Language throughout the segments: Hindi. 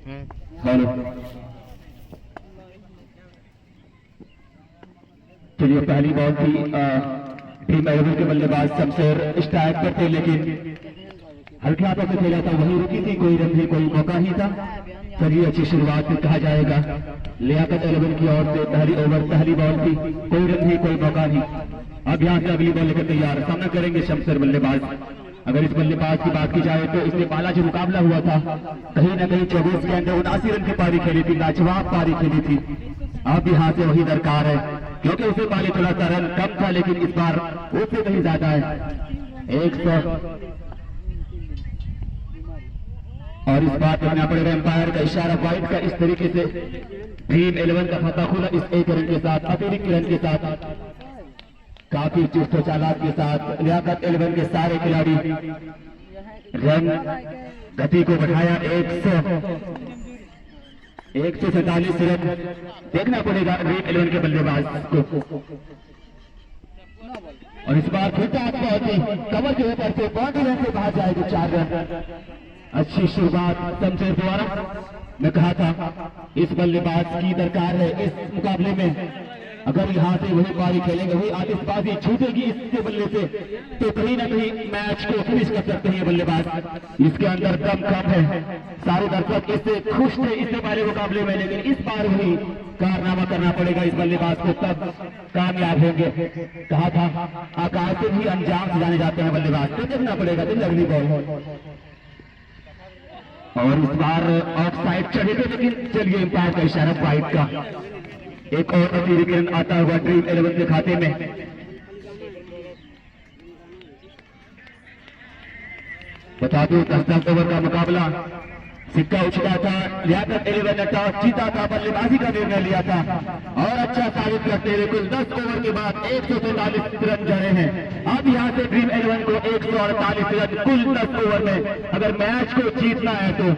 हेलो, चलिए पहली बॉल थी टीम एलेवन के बल्लेबाज शमशेर स्ट्राइक पर थे, लेकिन हल्के हाथों से खेला था, वही रुकी थी, कोई रन नहीं, कोई मौका ही था। चलिए अच्छी शुरुआत कहा जाएगा लियाकत एलेवन की ओर से। पहली ओवर पहली बॉल थी, कोई रन नहीं, कोई मौका नहीं। अब यहाँ से अगली बॉल लेकर तैयार, सामना करेंगे शमशेर बल्लेबाज। अगर इस बल्लेबाज की बात की जाए तो इसने बाला जो मुकाबला हुआ था, कहीं ना कहीं 24 के अंदर 79 रन की पारी खेली थी, लाजवाब पारी खेली थी। अब यहाँ से वही दरकार है, क्योंकि उसे पाली थोड़ा सा रन कम था, लेकिन इस बार उससे कहीं ज्यादा है 100। और इस बात करना पड़ेगा एम्पायर का इशारा वाइड का। इस तरीके से टीम 11 का खाता खुला इस 1 रन के साथ, अतिरिक्त रन के साथ, काफी चुस्त चालाक के साथ लियाकत 11 के सारे खिलाड़ी रन गति को बढ़ाया 147 रन। देखना पड़ेगा टीम 11 के बल्लेबाज को। और इस बार फिर कवर के ऊपर से बाउंड्री रन से बाहर जाएगी 4 रन। अच्छी शुरुआत शमशेर द्वारा। मैं कहा था इस बल्लेबाज की दरकार है इस मुकाबले में। अगर यहाँ से वही पारी खेलेंगे, वही आतिशबाजी छूटेगी इसके बल्ले से, तो कहीं ना कहीं मैच को फिनिश कर सकते हैं बल्लेबाज। इसके अंदर दम कम है, सारे दर्शक इससे खुश थे इससे पहले मुकाबले में, लेकिन इस बार वही कारनामा करना पड़ेगा इस बल्लेबाज को, तब कामयाब होंगे। कहा था आकाश से भी अंजाम से जाने जाते हैं बल्लेबाज, तो देखना पड़ेगा दिन अगली बॉल। और इस बार ऑफ साइड चढ़े थे, लेकिन चलिए एम्पायर का इशारा वाइड का। एक और अतिरिक्त रन आता हुआ टीम 11 के खाते में। बता दूं 10-10 ओवर का मुकाबला, सिक्का उछला था, लियाकत 11 ने टॉस जीता था, बल्लेबाजी का निर्णय लिया था और अच्छा साबित करते हुए कुल 10 ओवर के बाद 144 रन जड़े हैं। अब यहाँ से ड्रीम 11 को 148 रन कुल 10 ओवर में अगर मैच को जीतना है तो।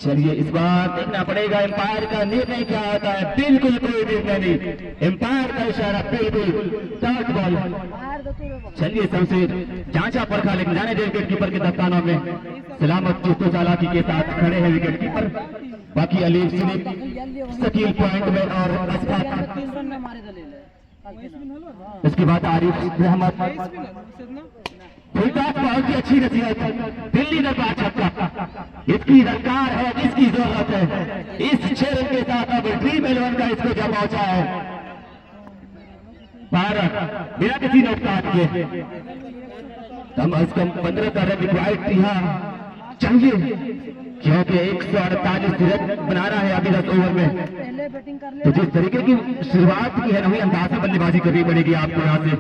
चलिए इस बार देखना पड़ेगा एम्पायर का निर्णय क्या आता है। बिल्कुल कोई निर्णय नहीं, एम्पायर का इशारा बिल्कुल डॉट बॉल। चलिए शमशेर जांचा परखा, लेकिन जाने दे विकेट कीपर के दफ्तानों में सलामत चुस्तो चालाकी के साथ खड़े हैं विकेट कीपर। बाकी अलीफ सिलीम शकील पॉइंट में और अशफाक, इसके बाद आरिफ रहमत। बहुत ही अच्छी नसीहत, दिल्ली ने बात छक्का, इसकी दरकार है, इसकी जरूरत है। इस 6 रन के साथ अब ड्रीम 11 का इसको जब पहुंचा है भारत बिना किसी नुकसान के। कम अज कम 15 का रन रिक्वायर्ड यहाँ चाहिए, क्योंकि 148 रन बनाना है अभी 10 ओवर में। तो जिस तरीके की शुरुआत की है वही अंदाज से बल्लेबाजी करनी पड़ेगी आपको यहाँ से,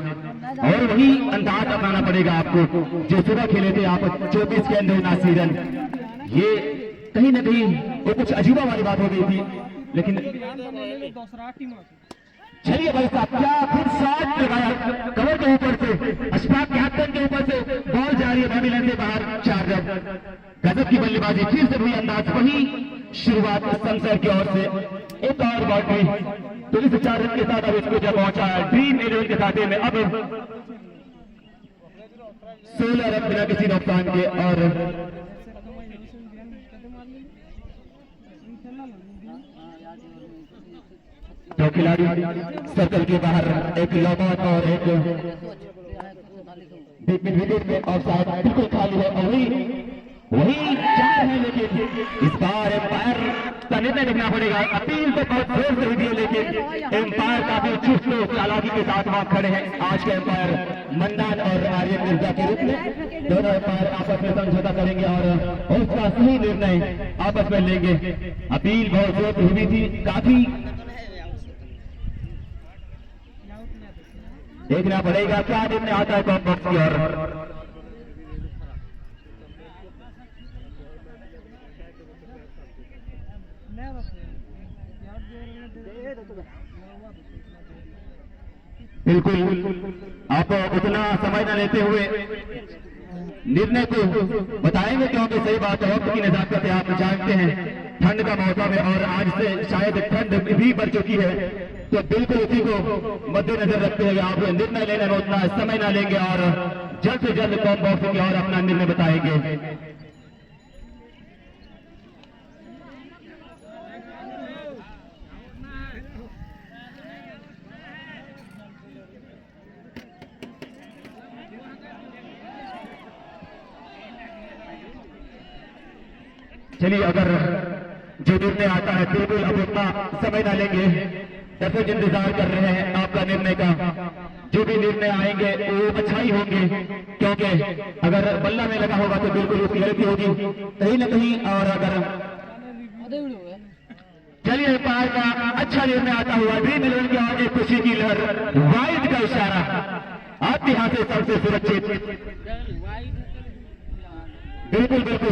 और वही अंदाज अपनाना पड़ेगा आपको जो सुबह खेले थे आप 24 के अंदर 79 रन। ये कहीं ना कहीं वो कुछ अजीबा वाली बात हो गई थी, लेकिन चलिए भाई साहब क्या फिर शॉट लगाया कवर के ऊपर से, अशफाक कैप्टन के ऊपर से बॉल जा रही है बॉडी लाइन से बाहर 4 रन। गजब की बल्लेबाजी, फिर से वही अंदाज, वही शुरुआत शमशेर की ओर से। एक और बाउंड्री, तो इस 4 रन के साथ अब इसको जब पहुंचा है ड्रीम 11 के खाते में अब 16 रन बिना किसी नुकसान के। और दो खिलाड़ी सर्कल के बाहर, एक लॉबॉट और एक विकेट में ऑफसाइड बिल्कुल खाली है, और वही 4 है। लेकिन इस बार एम्पायर का निर्णय देखना पड़ेगा। अपील तो बहुत जोर से हुई है, लेकिन एम्पायर काफी चुस्त चालाकी के साथ वहां खड़े हैं। आज के एम्पायर मंदान और आर्यन मिर्जा के रूप में दोनों एम्पायर आपस में समझौता करेंगे और उसका सही निर्णय आपस में लेंगे। अपील बहुत जोर से हुई थी, काफी देखना पड़ेगा क्या निर्णय आता है कॉम्बॉक्स की ओर। बिल्कुल आप उतना समय न लेते हुए निर्णय को बताएंगे, क्योंकि सही बात है वक्त की नजाकत है, आप जानते हैं ठंड का मौसम है और आज से शायद ठंड भी बढ़ चुकी है, तो बिल्कुल उसी को मद्देनजर रखते हुए आप निर्णय लेने में उतना समय न लेंगे और जल्द से जल्द कॉम बॉक्स की और अपना निर्णय बताएंगे। चलिए, अगर जो निर्णय आता है बिल्कुल अब उतना समय ना लेंगे, दर्शक इंतजार कर रहे हैं आपका निर्णय का। जो भी निर्णय आएंगे वो अच्छा ही होंगे, क्योंकि अगर बल्ला में लगा होगा तो बिल्कुल उसकी गलती होगी कहीं ना कहीं। और अगर चलिए पार का अच्छा निर्णय आता हुआ ड्रीम 11 की आगे खुशी की लहर, वाइड का इशारा आपके यहाँ से सबसे सुरक्षित। बिल्कुल बिल्कुल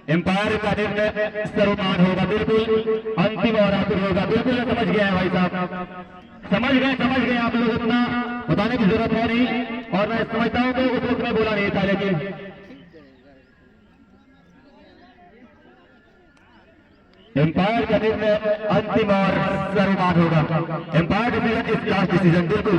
एम्पायर का निर्णय सर्वमान होगा, बिल्कुल अंतिम और आखिर होगा। बिल्कुल समझ गया है भाई साहब, समझ गए आप लोग, उतना बताने की जरूरत है नहीं। और मैं समझता हूं कि उस वक्त में बोला नहीं था, लेकिन एम्पायर का निर्णय अंतिम और सर्वमान होगा। Umpire decision is last decision. बिल्कुल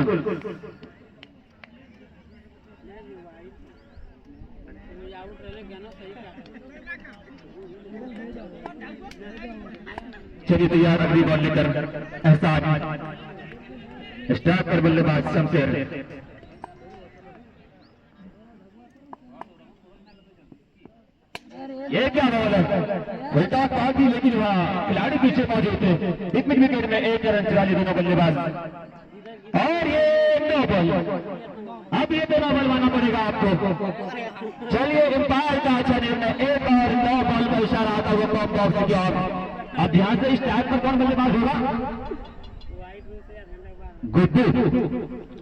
चलिए तैयार, अगली बॉल लेकर एहसान स्टार्ट पर बल्लेबाज शमशेर। ये क्या बॉल है, उल्टा काटी, लेकिन वहां खिलाड़ी पीछे मौजूद थे। एक विकेट में 1 रन चुरा लिए दोनों बल्लेबाज, और ये 9 बॉल। अब ये 2 बॉल मानना पड़ेगा आपको। चलिए एम्पायर का अच्छा निर्णय, 1 और 9 बॉल का इशारा आता हुआ टॉप बॉक्स की ओर। अब ध्यान से इस टाइप पर कौन बल्लेबाज होगा, गुड्डू।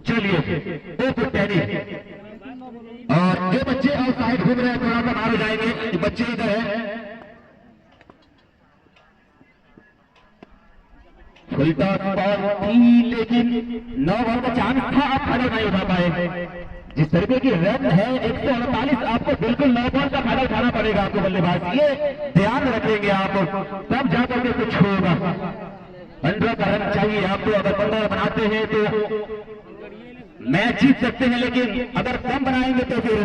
चलिए और जो बच्चे आउट साइड घूम रहे हैं थोड़ा सा बाहर हो जाएंगे, बच्चे इधर है। फुलता बॉल थी, लेकिन 9 बॉल का चांस था, आप फायदा नहीं उठा पाए। जिस तरीके की रन है 148, आपको बिल्कुल 9 बॉल का फायदा उठाना पड़ेगा आपको बल्लेबाज, ये ध्यान रखेंगे आप, तब जाकर के कुछ होगा। 15 का रन चाहिए आपको, अगर 15 बनाते हैं तो मैच जीत सकते हैं, लेकिन अगर कम बनाएंगे तो फिर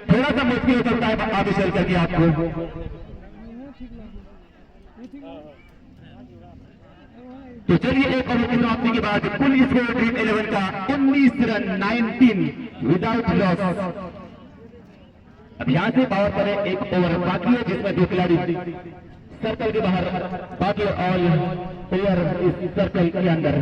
थोड़ा सा मुश्किल हो सकता है आगे चल करके आपको। तो चलिए एक ओवर समाप्ति के बाद कुल स्कोर ड्रीम 11 का 19 रन 19 विदाउट लॉस। अब यहां से पावर पर एक ओवर बाकी है, जिसमें 2 खिलाड़ी सर्कल के बाहर, बाकी ऑल प्लेयर इस सर्कल के अंदर।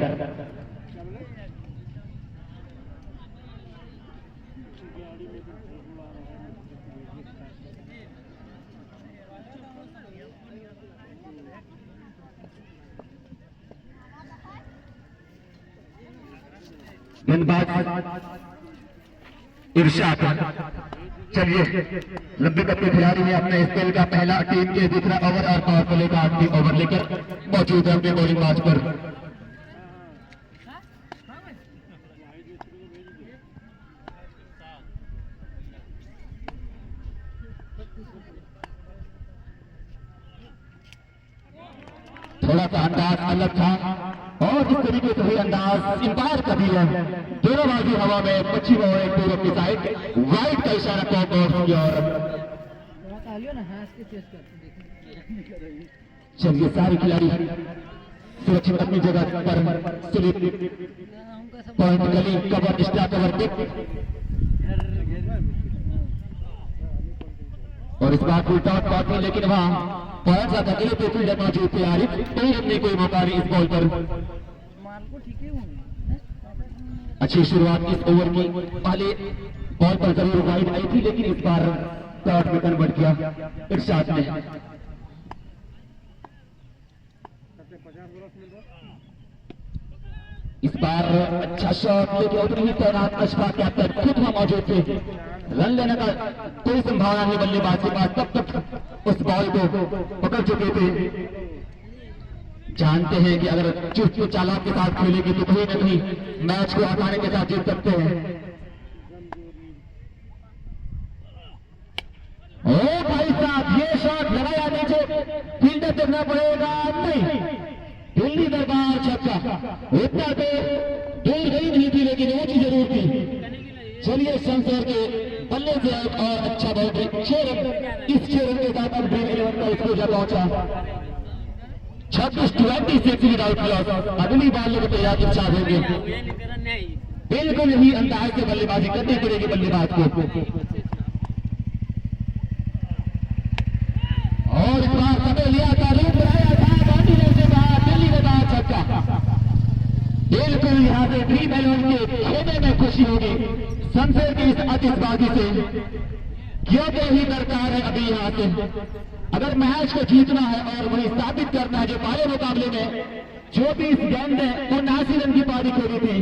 गेंदबाज इरशाद। चलिए लंबे कप के खिलाड़ी ने अपने स्पेल का पहला टीम के दूसरा ओवर और पावर प्ले का आखिरी ओवर लेकर मौजूद है अपने बॉलिंग मार्च पर। थोड़ा सा अंदाज अलग था, और जिस तरीके से हुई अंदाज एम्पायर का भी है। दोनों बाजू हवा में, पश्चिम और एक पूर्व की साइड, वाइड का इशारा टॉप बॉक्स की ओर। चलिए सारे खिलाड़ी सुरक्षित अपनी जगह पर, स्लिप पॉइंट गली कवर स्टार कवर टिप, और इस बार फुल टॉप काटी, लेकिन वहां पॉइंट ज्यादा अकेले पे फील्डर मौजूद थे आरिफ, कहीं अपने कोई मौका नहीं इस बॉल पर। अच्छी शुरुआत इस ओवर की, पहले बॉल पर जरूर वाइड आई थी, लेकिन इस बार शॉट में कन्वर्ट किया इरशाद ने। इस बार अच्छा शॉट लेके उतनी ही तैनात अशफाक कैप्टन खुद वहां मौजूद थे। रन लेने का कोई संभावना नहीं बल्लेबाज के पास, तब तक उस बॉल को पकड़ चुके थे। जानते हैं कि अगर चुस्त चालाक के साथ खेलेंगे तो कहीं ना कहीं मैच को आसानी के साथ जीत सकते हैं। ओ भाई साहब, ये शॉट लगाया नीचे, फील्डर देखना पड़ेगा, नहीं, दिल्ली दरबार छक्का। उतना तो दूर गई नहीं थी लेकिन ऊंची जरूर थी। चलिए शमशेर के बल्ले से आउट और अच्छा बाउंड्री, 6 रन। इस 6 रन के साथ अब ड्रीम 11 का स्कोर जा पहुंचा 26-26 विदाउट लॉस। अगली बार को तैयार इच्छा होंगे, बिल्कुल यही अंदाज से बल्लेबाजी करनी पड़ेगी बल्लेबाज को। और इस बार समय लिया था, रूप बनाया था, बाउंड्री लाइन से बाहर, दिल्ली के बाद छक्का। बिल्कुल यहाँ से ड्रीम 11 के खेमे में खुशी होगी शमशेर की इस आतिशबाजी से, क्योंकि ही दरकार है अभी यहाँ से। अगर मैच को जीतना है और वही साबित करना है, जो पहले मुकाबले में 24 गेंद 79 रन की पारी खेली थी,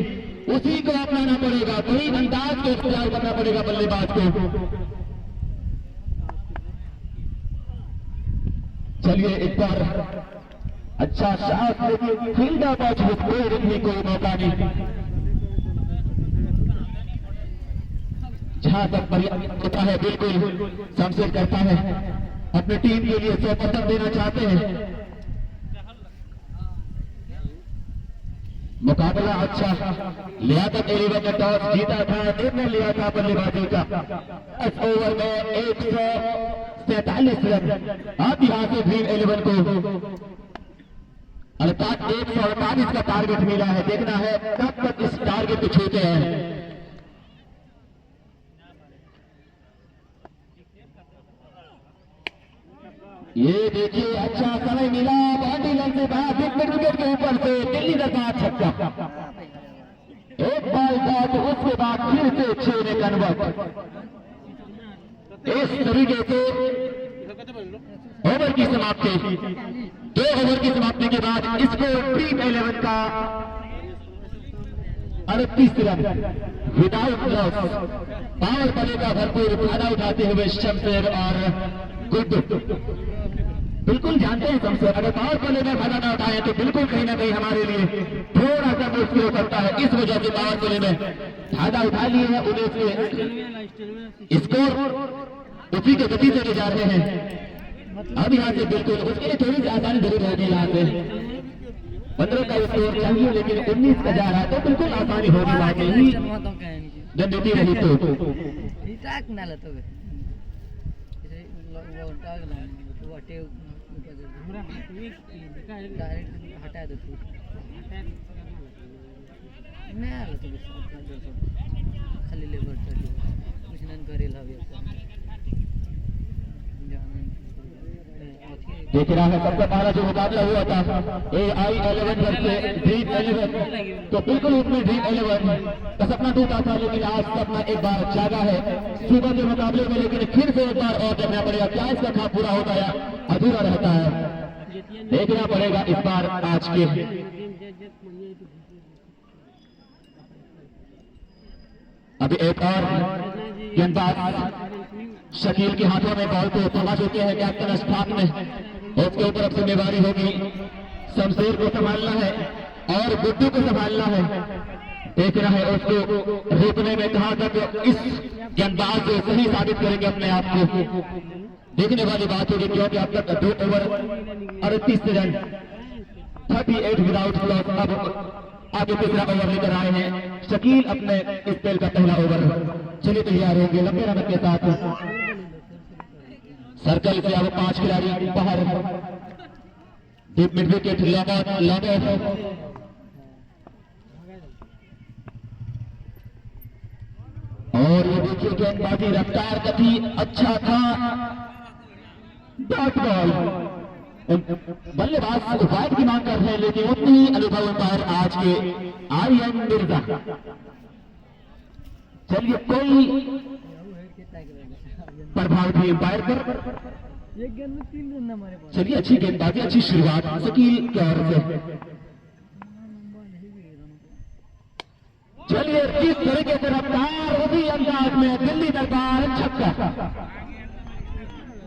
उसी को अपनाना पड़ेगा, वही अंदाज को इख्तियार करना पड़ेगा बल्लेबाज को। चलिए एक बार अच्छा शॉट, लेकिन फील्डर मौजूद, कोई रन कोई मौका नहीं। जहां तक होता है बिल्कुल शमशेर करता है, अपनी टीम के लिए 100% देना चाहते हैं। मुकाबला अच्छा, लियाकत एलिवन ने टॉस जीता था, निर्णय लिया था बल्लेबाजी का। इस ओवर में 147 रन। अब यहां से ड्रीम 11 को 148 का टारगेट मिला है, देखना है कब तक इस टारगेट को छूते हैं। ये देखिए अच्छा समय मिला, बाउंड्री लाइन से बाहर, विकेट के ऊपर से दिल्ली दरबार छक्का। एक बॉल डॉट, उसके बाद फिर से 6 में कन्वर्ट। इस तरीके से ओवर की समाप्ति, 2 ओवर की समाप्ति के बाद स्कोर ड्रीम 11 का 38 run without loss. Power play का भरपूर फायदा उठाते हुए शमशेर और गुड्डू। बिल्कुल जानते हैं शमशेर, अगर पावर प्ले में फायदा ना उठाए तो बिल्कुल कहीं ना कहीं हमारे लिए थोड़ा सा मुश्किल हो सकता है। इस वजह से पावर प्ले में फायदा उठा लिए हैं, उन्हें स्कोर उसी के गति से ले जा रहे हैं। अब यहाँ से बिल्कुल उसके लिए थोड़ी सी आसानी जरूर होगी। यहाँ से 15 का स्कोर चाहिए लेकिन 19 का जा रहा है, तो बिल्कुल आसानी होगी। वाकई जनती रही तो हटा दो खाली लेबर कुछ नहीं करेला। देख रहा है सबका पहला जो मुकाबला हुआ था AI11 वर्सेस ड्रीम 11, तो बिल्कुल उसमें ड्रीम 11 का सपना टूटा था, लेकिन आज सपना एक बार जागा है सुबह के मुकाबले में। लेकिन फिर से एक बार और देखना पड़ेगा क्या इसका खाब पूरा होता है अधूरा रहता है, देखना पड़ेगा इस बार। आज के अभी एक और गेंदबाज शकील के हाथों में बॉल को थमा चुके हैं कैप्टन अशफाक में, उसके ऊपर अब जिम्मेदारी होगी शमशेर को संभालना है और गुड्डू को संभालना है। देखना है उसको रोकने में कहां तक इस गेंदबाज से सही साबित करेंगे अपने आप को, देखने वाली बात होगी। क्योंकि अब तक 2 ओवर 38 रन 38 विदाउट लॉस। अब आगे तीसरा ओवर लेकर आए हैं शकील अपने इस खेल का पहला ओवर। चलिए तैयार होंगे लंबे रन के साथ। सर्कल से अब 5 खिलाड़ी बाहर, डीप मिड विकेट लॉन्ग और ये देखिए गेंदबाजी रफ्तार काफी अच्छा था। डॉट बॉल, बल्लेबाज वाइड की मांग कर रहे हैं लेकिन उतनी अनुभव अंपायर आज के आर्यन मिर्जा। चलिए कोई प्रभाव नहीं अंपायर पर। चलिए अच्छी गेंदबाजी, अच्छी शुरुआत शकील की ओर से। चलिए किस तरीके से रफ्तार, उसी अंदाज में दिल्ली दरबार छक्का।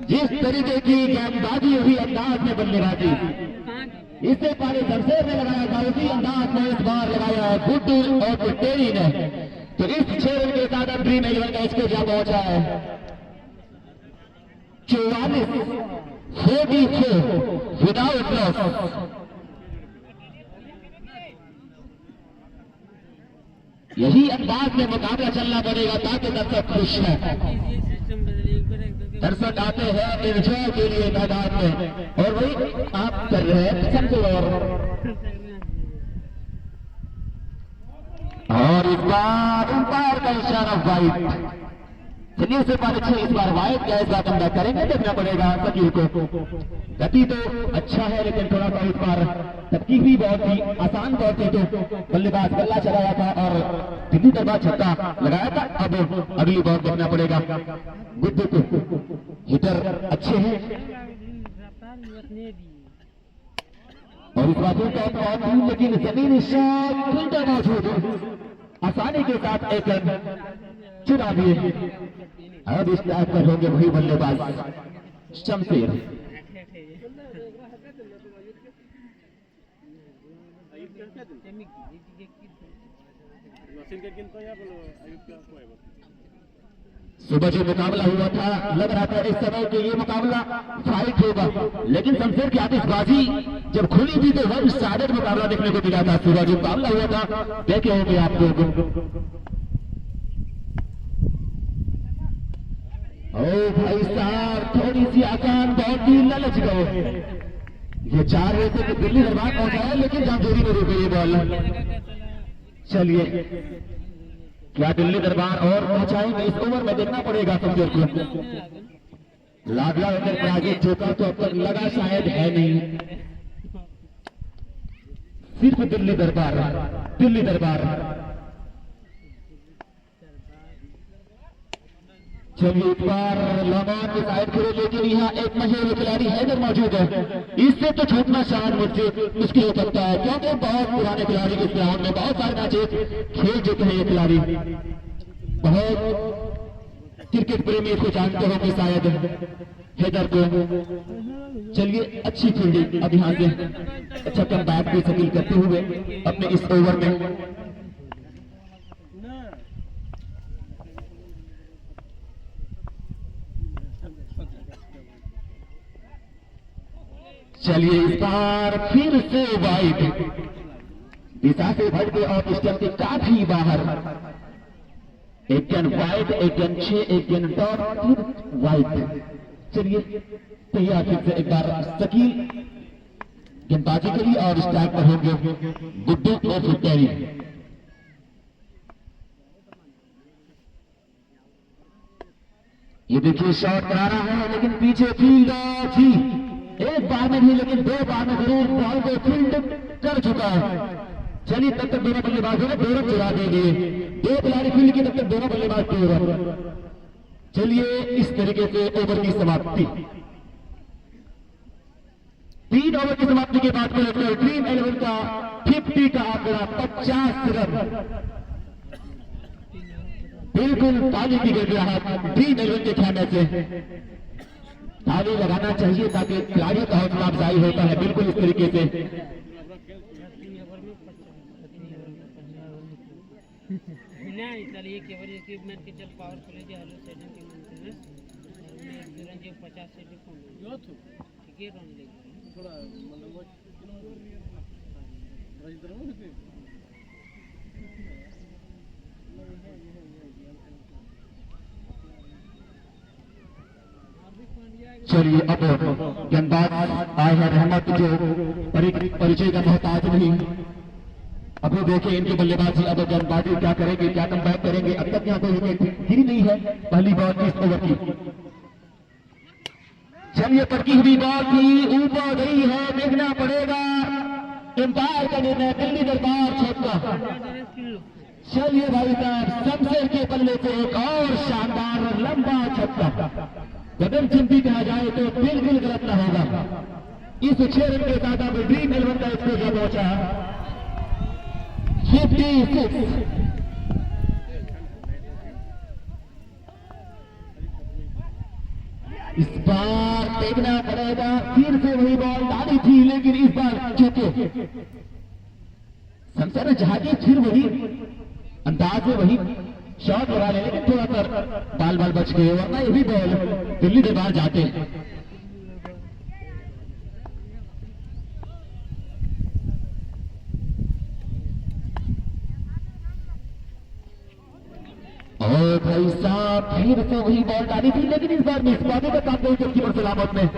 जिस तरीके की गेंदबाजी उसी अंदाज में बल्लेबाजी, इससे पहले शमशेर ने लगाया था, उसी अंदाज में इस बार लगाया है गुड्डू और कुटेरी ने। तो इस 6 रन के साथ अब ड्रीम 11 का स्कोर जा पहुंचा है 44 44 विदाउट लॉस। यही अंदाज में मुकाबला चलना पड़ेगा ताकि दर्शक खुश है। दर्शक आते हैं एंजॉय के लिए मैदान में और वही आप कर रहे हैं समझो। और इस बार अंपायर का इशारा वाइड। चलिए से बार अच्छे इस बार वाइड क्या इस बार कम बैक करेंगे देखना पड़ेगा शकील को। गति तो अच्छा है लेकिन थोड़ा सा इस बार तबकी भी बहुत ही आसान तौर से तो बल्लेबाज बल्ला चलाया था और दिल्ली दरबार छक्का लगाया था। अब अगली बॉल देखना पड़ेगा। गुड्डू को हिटर अच्छे हैं और इस बातों का लेकिन जमीनी शॉट फिल्टर मौजूद है। आसानी के साथ एक रन चुना दिए। अब इस टाइप पर होंगे वही बल्लेबाज शमशेर। सुबह जो मुकाबला हुआ था लग रहा था इस समय कि ये मुकाबला फाइट होगा, लेकिन शमशेर की आतिशबाजी जब खुली थी तो वन साइडेड मुकाबला देखने को मिला था। सुबह जो मुकाबला हुआ था देखे होंगे आप लोग। ओ भाई साहब थोड़ी सी आसान बहुत ही ललच गए। ये 4 बजे तक दिल्ली दरबार पहुंचा है लेकिन जामजोरी में रुक गई बॉल। चलिए क्या दिल्ली दरबार और पहुंचाएंगे इस ओवर में देखना पड़ेगा शमशेर को। लागला होकर के आगे झोंका तो अब तक लगा शायद है नहीं। सिर्फ दिल्ली दरबार दिल्ली दरबार। चलिए एक बार लमान की साइड खेले लेकिन यहाँ एक मशहूर खिलाड़ी हैदर मौजूद है। इससे तो छूटना शायद मुझसे मुश्किल हो सकता है क्योंकि बहुत पुराने खिलाड़ी इस ग्राउंड में बहुत सारे मैचेस खेल चुके हैं। ये खिलाड़ी बहुत क्रिकेट प्रेमी इसको जानते होंगे शायद हैदर को। चलिए अच्छी फील्डिंग अब यहाँ से अच्छा कम बैक भी शकील करते हुए अपने इस ओवर में। चलिए इस बार फिर से वाइड दिशा से भट के और स्टंप के काफी बाहर। एक गन वाइड एक गन 6 एक गन डॉट फिर वाइड। चलिए तैयार फिर से एक बार शकील गेंदबाजी के लिए और स्ट्राइक पर होंगे गुड्डू और फुटैरी। ये देखिए शॉट करा रहा है लेकिन पीछे फील्ड थी। एक बार में भी लेकिन 2 बार में जरूर बॉल को फील्ड कर चुका है। चलिए तब तक दोनों बल्लेबाजों ने 2 रन चुरा देंगे। 2 खिलाड़ी फील्ड के तब तक दोनों बल्लेबाज 2 रन। चलिए इस तरीके से ओवर की समाप्ति। 3 ओवर की समाप्ति के बाद ड्रीम 11 का 50 का आंकड़ा 50 रन। बिल्कुल ताली की गड़गड़ाहट ड्रीम 11 के खाने से। ताली लगाना चाहिए ताकि खिलाड़ियों का हौसला अफजाई होता है। बिल्कुल इस तरीके से चलिए अब गेंदबाज आए हैं रहमत जो परिचय का मोहताज नहीं। अब देखिए इनकी बल्लेबाजी अब गेंदबाजी क्या करेंगे क्या कम बैक करेंगे। अब तक यहाँ कोई विकेट गिरी नहीं है। पहली बॉल 30 ओवर की। चलिए पटकी हुई बॉल थी ऊपर गई है देखना पड़ेगा। अंपायर का निर्णय दिल्ली दरबार छक्का। चलिए भाई साहब शमशेर के बल्ले से एक और शानदार लंबा छक्का। अगर चिंती कहा जाए तो बिल्कुल गलत न होगा। इस 6 रन के साथ अब ड्रीम 11 का स्कोर पहुंचा 56। इस बार देखना पड़ेगा फिर से वही बॉल डाली थी लेकिन इस बार चूके शमशेर जहाजी फिर वही अंदाज में वही शॉट लगा ले लेकिन थोड़ा सा बाल बच गए वरना ये भी बॉल दिल्ली दरबार जाते हैं। भाई साहब फिर से वही बॉल डाली थी, लेकिन इस बार मिस पाने का काम नहीं कीपर सलामत में।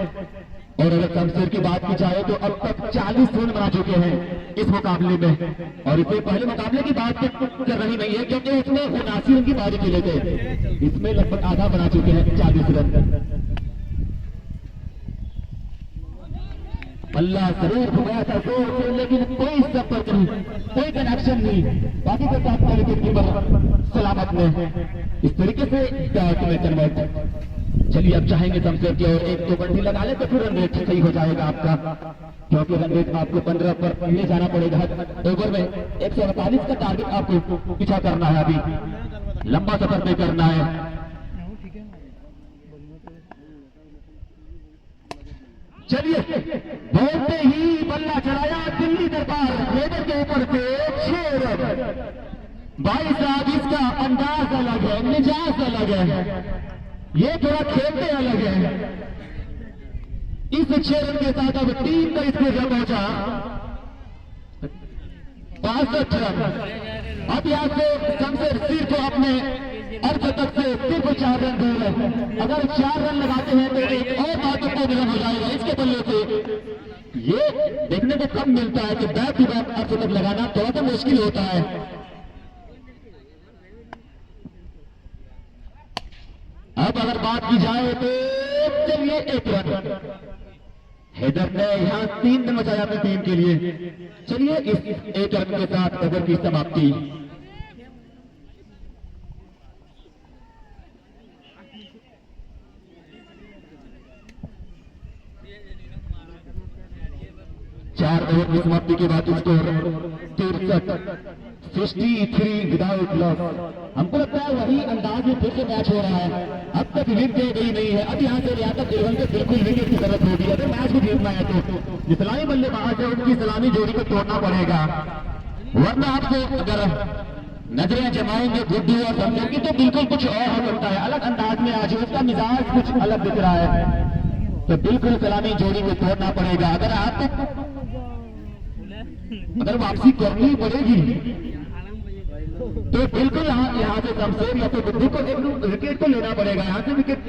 और अगर शमशेर की बात की जाए तो अब तक 40 रन बना चुके हैं इस मुकाबले में, और इससे पहले मुकाबले की बात कर रही नहीं है क्योंकि उसमें 79 रन की बारी खेले थे, इसमें लगभग आधा बना चुके हैं 40 रन। अल्लाह जरूर घुमाया था जोर से, लेकिन कोई संपर्क नहीं, कोई कनेक्शन नहीं, बाकी के साथ विकेट कीपर सलामत में इस तरीके से डॉट में कन्वर्ट। चलिए अब चाहेंगे शमशेर की और एक 2 बंडी लगा ले तो फिर रन रेट सही हो जाएगा आपका, क्योंकि रन रेट आपको 15 पर ले जाना पड़ेगा। ओवर में 148 का टारगेट आपको पीछा करना है, अभी लंबा सफर तय करना है। चलिए बोलते ही बल्ला चढ़ाया दिल्ली दरबार, लेबर के ऊपर से 6 रन। भाई साहब इसका अंदाज अलग है, मिजाज अलग है, ये थोड़ा खेलते अलग है। इस 6 रन के साथ अब टीम का स्कोर जब पहुंचा 65 रन। अब यहाँ से शमशेर सिर्फ अपने अर्धशतक से सिर्फ 4 रन दूर है। अगर 4 रन लगाते हैं तो एक और महत्वपूर्ण रन हो जाएगा इसके बल्ले से। ये देखने को कम मिलता है कि बैक टू बैक अर्धशतक लगाना थोड़ा सा मुश्किल होता है। अब अगर बात की जाए तो चलिए 1 रन हैदर ने यहाँ 3 रन बचाया अपनी टीम के लिए। चलिए इस 1 रन के साथ ओवर की समाप्ति। चार ओवर की समाप्ति के बाद स्कोर 63 विदाउट लॉस। हमको लगता है वही अंदाज में फिर से मैच हो रहा है। अब तक विकेट दे गई नहीं है, अब यहाँ से रियासत इलेवन को बिल्कुल विकेट की जरूरत होगी अगर मैच को जीतना है तो। सलामी बल्लेबाज है उनकी सलामी जोड़ी को तोड़ना पड़ेगा, वरना आपको अगर नजरें जमाएंगे गुड्डू और शमशेर की तो बिल्कुल कुछ और हो सकता है। अलग अंदाज में आज उसका मिजाज कुछ अलग दिख रहा है, तो बिल्कुल सलामी जोड़ी को तोड़ना पड़ेगा। अगर वापसी करनी पड़ेगी तो बिल्कुल यहाँ से शमशेर या तो गुड्डू को एक विकेट को लेना पड़ेगा। यहाँ से विकेट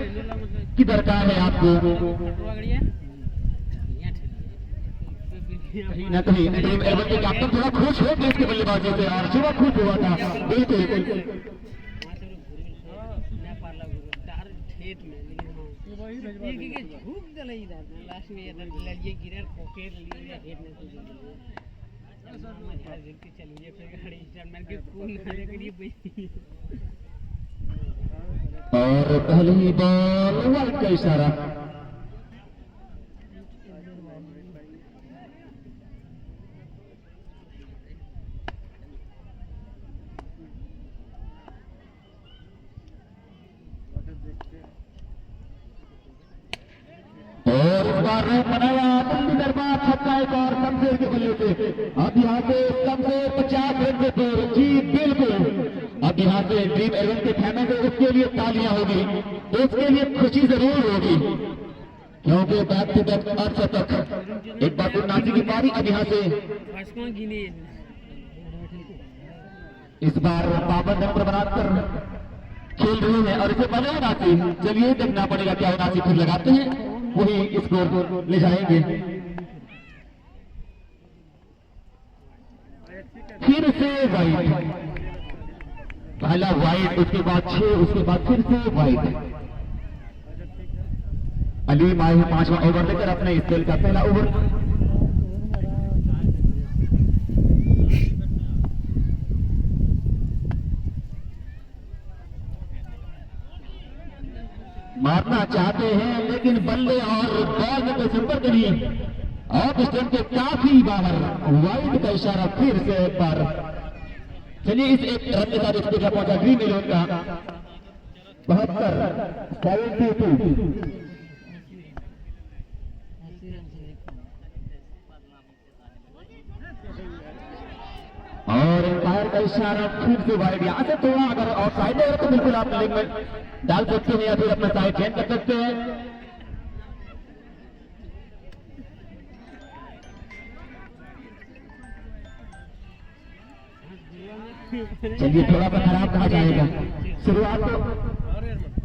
की दरकार है आपको। कहीं ना कहीं टीम इलेवन के कैप्टन थोड़ा खुश हो गए इसके बल्लेबाजी से, और सुबह खुश हुआ था बिल्कुल। और पहली बॉल वाइड का इशारा। और इस बार रन बनाया दिल्ली दरबार, छक्का एक और शमशेर के बल्ले से। अब यहाँ से शमशेर 50 रन से दूर, जी बिल्कुल। अब यहाँ से ड्रीम इलेवन के फैन है उसके लिए तालियां होगी, उसके लिए खुशी जरूर होगी, क्योंकि बैक टू बैक अर्धशतक। एक बार गुरनाजी की पारी। अब यहाँ से इस बार पावन नंबर बनाकर खेल रहे हैं और इसे बने नासी। चलिए देखना पड़ेगा क्या नासी फिर लगाते हैं, वही स्कोर ले जाएंगे। फिर से वाइड, पहला वाइड, उसके बाद 6, उसके बाद फिर से वाइड। अलीम आए 5वां ओवर लेकर अपने स्पेल का पहला ओवर। मारना चाहते हैं लेकिन बल्ले और बॉल में कोई संपर्क नहीं, ऑफ स्टंप के काफी बाहर, वाइड का इशारा फिर से एक बार। चलिए इस एक रन के साथ स्कोर पहुंचा ग्रीन इलेवन का 72। और एम्पायर का इशारा फिर से वाइड। यहाँ से थोड़ा अगर ऑफ साइड है तो बिल्कुल आप लेग में डाल सकते हैं या फिर अपना साइड चेंज कर सकते हैं। चलिए थोड़ा सा खराब कहा जाएगा, शुरुआत तो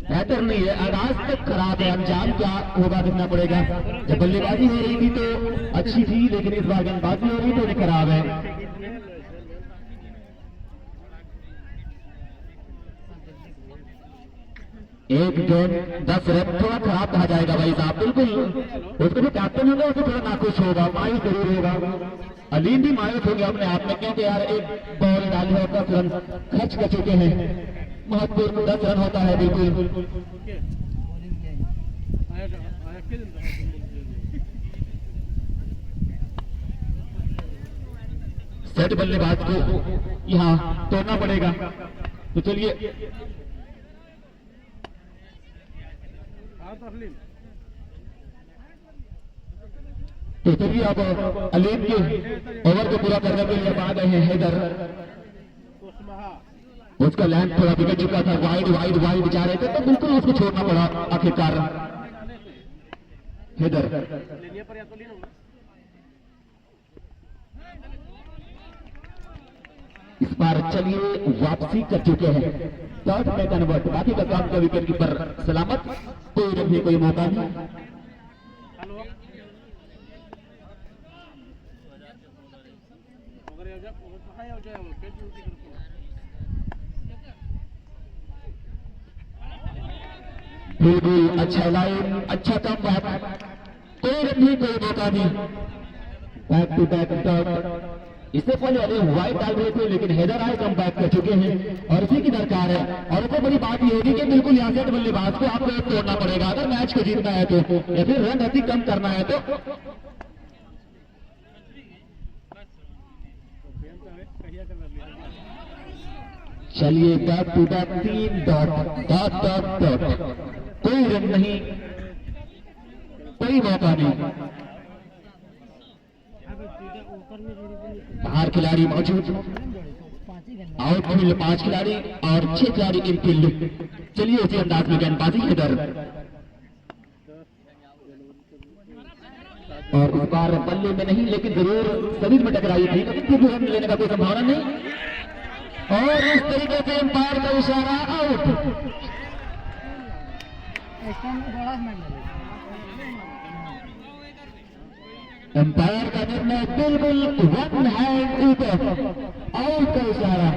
बेहतर नहीं है, आगाज तक खराब है, अंजाम क्या होगा देखना पड़ेगा। जब बल्लेबाजी हो रही थी तो अच्छी थी, लेकिन इस बार गेंदबाजी हो रही तो खराब है। एक गेंद 10 रन, थोड़ा खराब कहा जाएगा भाई साहब, बिल्कुल उसको जो कैप्टन होगा उसे थोड़ा नाखुश होगा, मायूस जरूर होगा। अलीम भी मायूस हो गया अपने आप में, क्योंकि यार एक बॉल डाली है, 10 रन खर्च कर चुके हैं, महत्वपूर्ण 10 रन होता है बिल्कुल। सेट बल्लेबाज को यहाँ तोड़ना पड़ेगा, तो चलिए तो चलिए अब अलीम के ओवर को पूरा करने के लिए आ गए हैं हैदर। उसका लैंड थोड़ा बिगड़ चुका था, वाइड वाइड वाइड जा रहे थे तो बिल्कुल उसको छोड़ना पड़ा आखिरकार हैदर। इस बार चलिए वापसी कर चुके हैं, थर्ड में कन्वर्ट, बाकी का काम का विकेट कीपर सलामत, कोई रखने कोई मौका नहीं। बिल्कुल अच्छा लाइन, अच्छा कम बैक, कोई रन नहीं कोई मौका नहीं, बैक टू बैक डॉट। इससे पहले अरे वाइड डाल रहे थे, लेकिन हैदर आए कम बैक कर चुके हैं और इसी की दरकार है। और सबसे बड़ी बात यह होगी कि बिल्कुल यहाँ से बल्लेबाज को आपको एक तोड़ना पड़ेगा अगर मैच को जीतना है तो, या फिर रन अधिक कम करना है तो। चलिए back to back 3 dot dot dot dot, कोई रन नहीं कोई मौका नहीं, बाहर खिलाड़ी मौजूद, आउटफील्ड 5 खिलाड़ी और 6 खिलाड़ी इनफील्ड। चलिए उसी अंदाज में गेंदबाजी इधर, और इस बार बल्ले में नहीं लेकिन जरूर शरीर में टकराई थी, लेकिन फिर भी रन लेने का कोई संभावना नहीं, और इस तरीके से एम्पायर का इशारा आउट। एम्पायर का निर्णय बिल्कुल वन हैंड ऊपर, आउट का इशारा।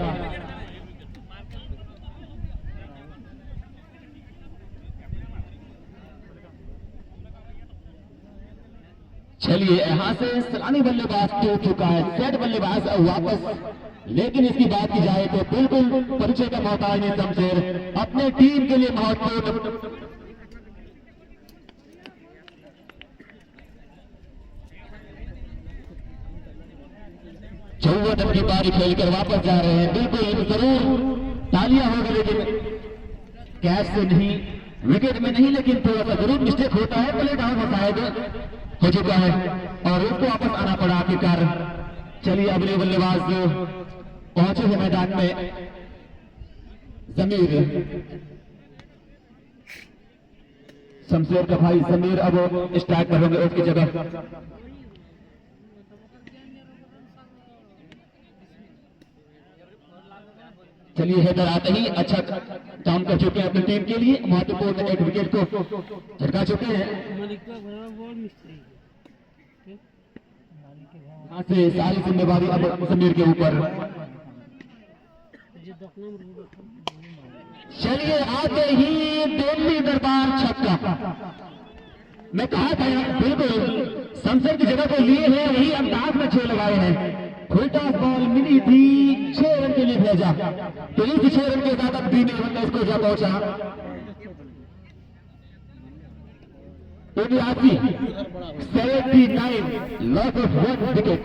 चलिए यहाँ से सलामी बल्लेबाज टूट चुका है, सेट बल्लेबाज अब वापस, लेकिन इसकी बात की जाए तो बिल्कुल परिचय का मौका है शमशेर, अपने टीम के लिए महत्वपूर्ण। चौवन की पारी खेलकर वापस जा रहे हैं, बिल्कुल जरूर तालियां होगी, लेकिन कैच से नहीं, विकेट में नहीं, लेकिन थोड़ा सा जरूर मिस्टेक होता है, प्ले डाउन होता है हो चुका है और उसको वापस आना पड़ा आखिरकार। चलिए अगले बल्लेबाज पहुंचे हैं मैदान में, जमीर, शमशेर का भाई जमीर अब स्ट्राइक पर होंगे उसकी जगह। चलिए हैदर आते ही अच्छा काम कर चुके हैं अपनी टीम के लिए, महत्वपूर्ण एक विकेट को झटका चुके हैं। यहाँ से सारी जिम्मेवारी अब समीर के ऊपर। चलिए आते ही दिल्ली दरबार छक्का, मैं कहा था बिल्कुल शमशेर की जगह को लिए हैं, यही अंदाज में 6 लगाए हैं, उल्टा बॉल मिली थी 6 रन के लिए भेजा, तो इस 6 रन के साथ अब बीने रन इसको जा पहुंचा 79 लॉस ऑफ 1 विकेट।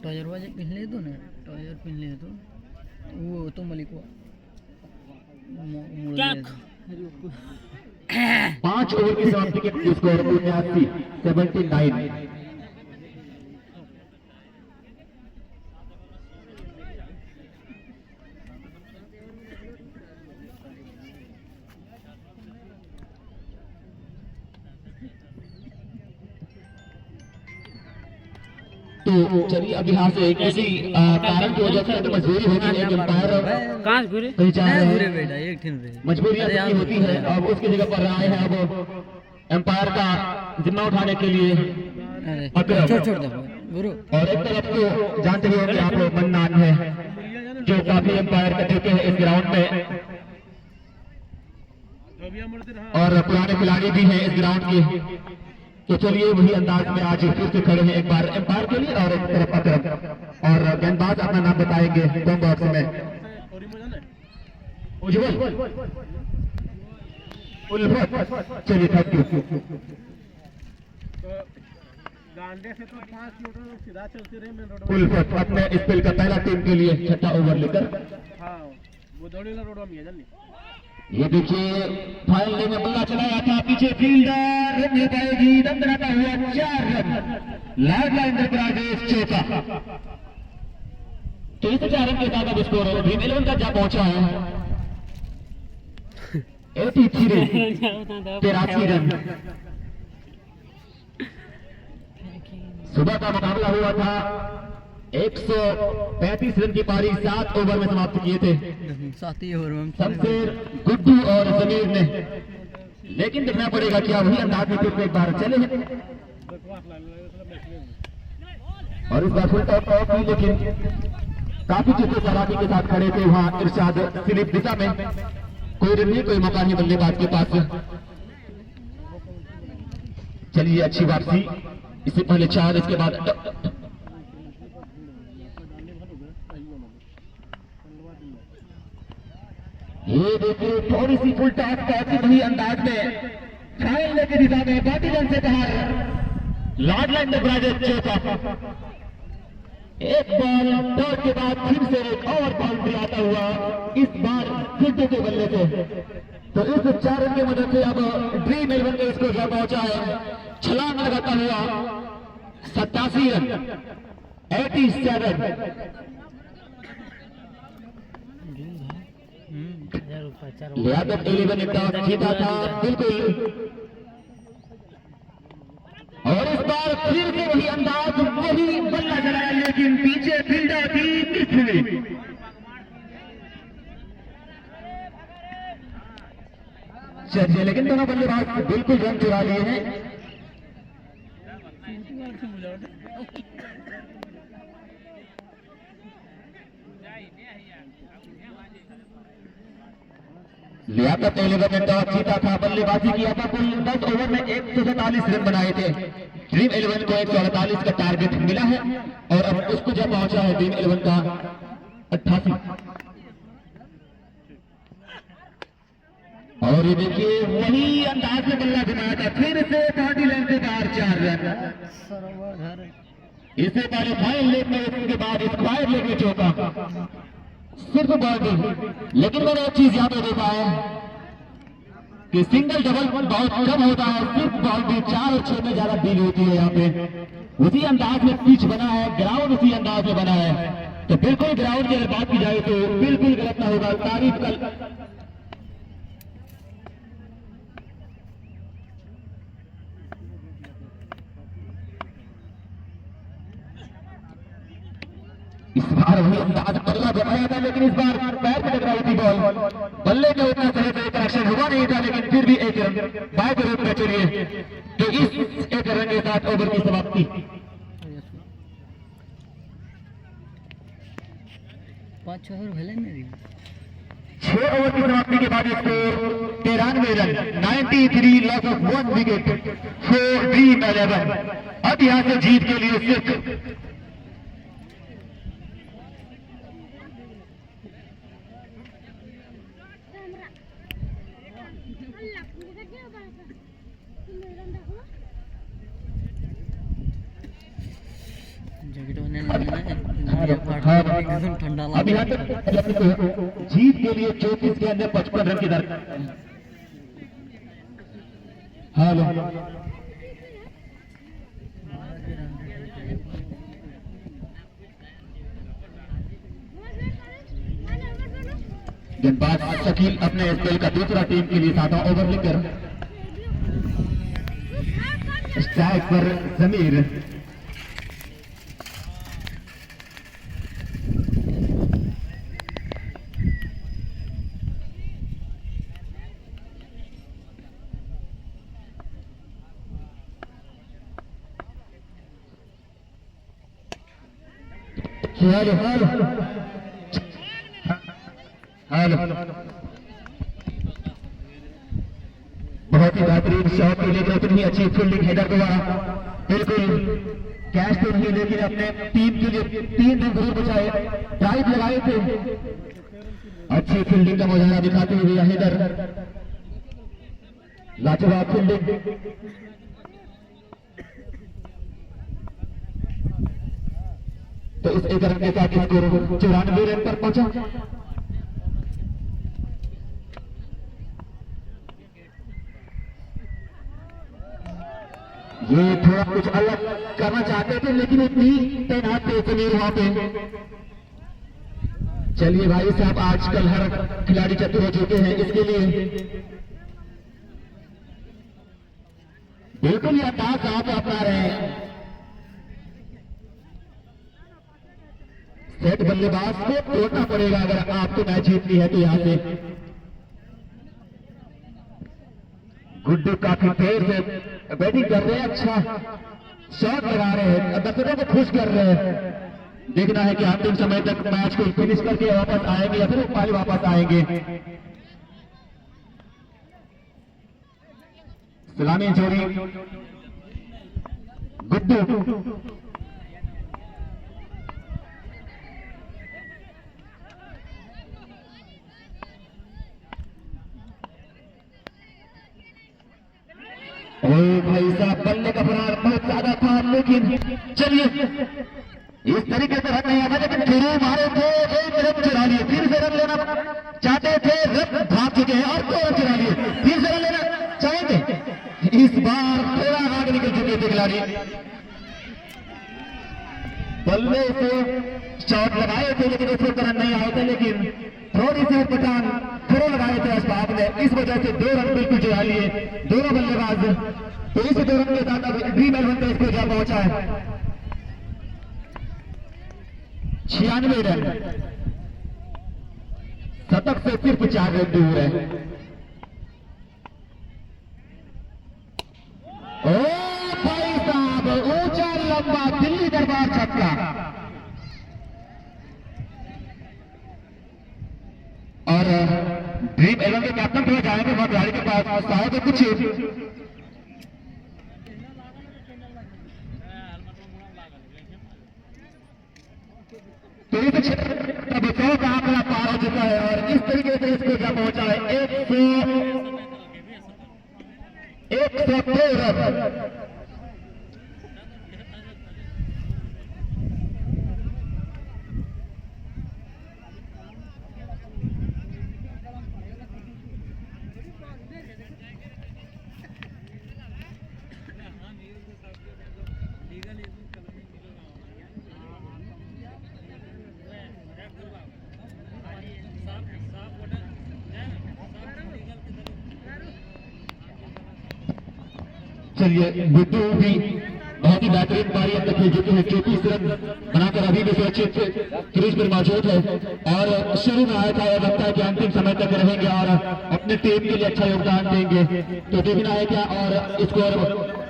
टॉयर वाले पहन ले दो ना, टॉयर पहन ले तो वो तो मलिक को 5 ओवर की समाप्ति के स्कोर 79। तो चलिए अब यहाँ से किसी कारण की वजह से तो मजबूरी होती है कि एम्पायर कहाँ से घूरे कहीं जा रहे घूरे हैं, बेटा एक ठिन पे मजबूरियां अरे सबकी होती है। अब उसकी जगह पर आए हैं अब एम्पायर का जिम्मा उठाने के लिए अरे अकरम। छोड़ दो गुरु और एक तरफ तो जानते ही होंगे आप लोग मन्नान है जो काफी एम्पायर कर चुके हैं इस ग्राउंड में और पुराने खिलाड़ी भी हैं इस ग्राउंड के। तो चलिए वही अंदाज में आज फिर से खड़े हैं एक बार एम्पायर के लिए और एक तरफ अकरम और गेंदबाज अपना नाम बताएंगे कौन बॉक्स में उज्जवल उल्फत। चलिए थैंक यू। उल्फत अपने स्पेल का पहला टीम के लिए छठा ओवर लेकर ये देखिए फाइनल में बल्ला चलाया था पीछे फील्डर रन पाएगी दंदनाता हुआ 4 रन लाडला इंद्रप्रादेश चौका। तो इस 4 रन के साथ अब स्कोर ड्रीम 11 का जा पहुंचा है 83 रन। सुबह का मुकाबला हुआ था 135 रन की पारी 7 ओवर में समाप्त किए थे 7 ही ओवर में शमशेर, गुड्डू और जमीर ने। लेकिन देखना पड़ेगा क्या वही अंदाज में फिर एक बार चले हैं और इस बार फुल टॉप की, लेकिन काफी चुस्ते चालाकी के साथ खड़े थे वहां इरशाद स्लिप दिशा में। कोई रन नहीं, कोई मौका नहीं बल्लेबाज के पास। चलिए अच्छी वापसी, इससे पहले 4 इसके बाद ये देखिए थोड़ी सी फुल टॉप पहुंची वही अंदाज में फाइनल की दिशा में बाटी रन से बाहर लाडला इंद्रप्रादेश चौका। एक बॉल डॉट के बाद फिर से एक और बाउंड्री आता हुआ इस बार सिद्धू के बल्ले से। तो इस 4 रन की मदद से अब ड्रीम 11 के स्कोर पर पहुंचा है छलांग लगाता हुआ 87 रन 87। लियाकत 11 ने टॉस जीता था बिल्कुल और इस बार फिर से वही अंदाज वही बल्ला चलाया लेकिन पीछे फील्डर की मिस हुई। चलिए लेकिन दोनों बल्लेबाज बिल्कुल रन चुरा लिए हैं। लियाकत 11 ने टॉस जीता था, बल्लेबाजी किया था, कुल 10 ओवर में 147 रन बनाए थे। ड्रीम 11 को 148 का टारगेट मिला है और अब उसको जब पहुंचा है ड्रीम 11 का 88। और ये देखिए वही अंदाज में बल्ला जमाया था फिर से पार्टी लाइन से बाहर 4 रन। इससे पहले फाइनल लेग में उसके बाद स्क्वायर लेग में चौका सिर्फ बॉडी। लेकिन मैंने एक चीज यहाँ पे देखा है कि सिंगल डबल बहुत कम होता है, सिर्फ बाउंड्री 4 और 6 में ज्यादा डील होती है। यहाँ पे उसी अंदाज में पिच बना है, ग्राउंड उसी अंदाज में बना है। तो बिल्कुल ग्राउंड की अगर बात की जाए तो बिल्कुल गलत ना होगा। तारीफ कल इस बार वही अंदाज बल्ला बनाया था लेकिन इस बार पैर में टकराई थी बॉल, बल्ले में उतना सही से कनेक्शन हुआ नहीं था लेकिन फिर भी 1 रन बाय के रूप में चलिए। तो इस 1 रन के साथ ओवर की समाप्ति। 5 ओवर भले मेरी 6 ओवर की समाप्ति के बाद score 93 run 93 loss of 1 wicket for dream 11। अब यहां से जीत के लिए सिर्फ अब यहाँ तक जीत के लिए 34 के अंदर 55 रन की दर। हेलो गेंदबाज शकील अपने स्पेल का दूसरा टीम के लिए 7वां ओवर लेकर स्ट्राइक पर जमीर हेलो हेलो हेलो, बहुत ही बेहतरीन शॉट के लिए उतनी अच्छी फील्डिंग हेडर द्वारा, बिल्कुल कैच तो नहीं लेकिन अपने टीम के लिए 3 रन जरूर बचाए, ड्राइव लगाए थे, अच्छी फील्डिंग का मुजाहरा दिखाते हुए यह हेडर, लाजवाब फील्डिंग। तो इस एक रन के साथ स्कोर 94 रन पर पहुंचा। ये थोड़ा कुछ अलग करना चाहते थे लेकिन इतनी तैनात थे समीर वहां पे। चलिए भाई साहब, आजकल हर खिलाड़ी चतुर हो चुके हैं, इसके लिए बिल्कुल ये अंदाज आप अपना रहे हैं। सेट बल्लेबाज को तोड़ना पड़ेगा अगर आपको मैच जीतनी है तो यहां से। गुड्डू काफी तेज से बैटिंग कर रहे हैं, अच्छा शॉट लगा रहे हैं, दर्शकों को खुश कर रहे हैं। देखना है कि अंतिम समय तक मैच को फिनिश करके वापस आएंगे या फिर पाली वापस आएंगे। सलामी जोड़ी गुड्डू, भाई साहब बल्ले का फरार बहुत ज्यादा था, लेकिन चलिए इस तरीके से रन नहीं आता, लेकिन फिर मारे थे, एक रन चुरा लिए, फिर से रन लेना चाहते थे, रन भाग चुके हैं और 2 रन चुरा लिए, फिर से रन लेना चाहेंगे। इस बार थोड़ा आगे निकल चुके थे खिलाड़ी, बल्ले से शॉट लगाए थे लेकिन उसके रन नहीं आए थे, लेकिन थोड़ी सी पठान थ्रो लगाए थे अस्बाब ने, इस वजह से 2 रन बिल्कुल चुरा लिए दोनों बल्लेबाज। तो इस 2 रन के साथ अब ड्रीम 11 पे इसको जा पहुंचा है 96 रन, शतक से सिर्फ 4 रन दूर है। ओ भाई साहब, ऊंचा लंबा दिल्ली दरबार छक्का, और ड्रीम 11 के कैप्टन थोड़ा जाएंगे वहां गाड़ी के पास शायद कुछ तो इस क्षेत्र अब 100 का आंकड़ा पार हो चुका है और इस तरीके से इसको जब पहुंचा है 102 रन। चलिए गुड्डू भी बहुत ही बेहतरीन पारी अब तक खेल चुके हैं, 34 रन बनाकर अभी भी सुरक्षित क्रीज पर मौजूद है और शुरू में आया था और लगता है कि अंतिम समय तक रहेंगे और अपने टीम के लिए अच्छा योगदान देंगे। तो देखना है क्या और स्कोर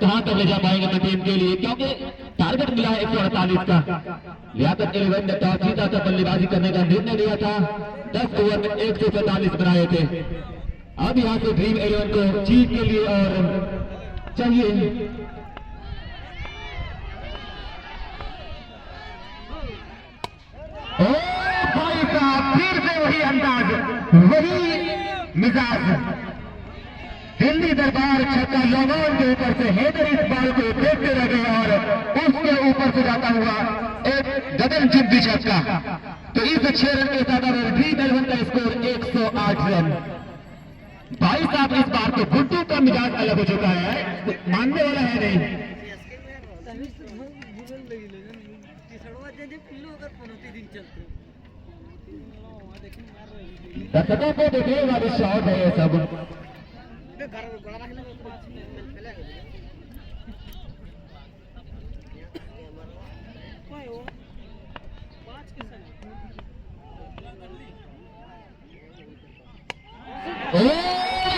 कहां तक ले जा पाएंगे अपनी टीम के लिए, क्योंकि टारगेट मिला है 148 का। लियाकत 11 ने टॉस जीता था, बल्लेबाजी करने का निर्णय लिया था, 10 ओवर में 147 बनाए थे। अब यहां से ड्रीम 11 को जीत के लिए और चाहिए ओ भाई साहब, फिर से वही अंदाज, वही मिजाज, दिल्ली दरबार छक्का लॉन्ग के ऊपर से हेडर इस बॉल को देखते रह गए और उसके ऊपर से जाता हुआ एक गगन चुंबी छक्का। तो इस 6 रन के साथ ड्रीम 11 का स्कोर 108 रन। भाई साहब इस बार तो गुड्डू का मिजाज अलग हो चुका है, मानने वाला है नहीं। दर्शकों को देखने वाले शॉट है ये सब।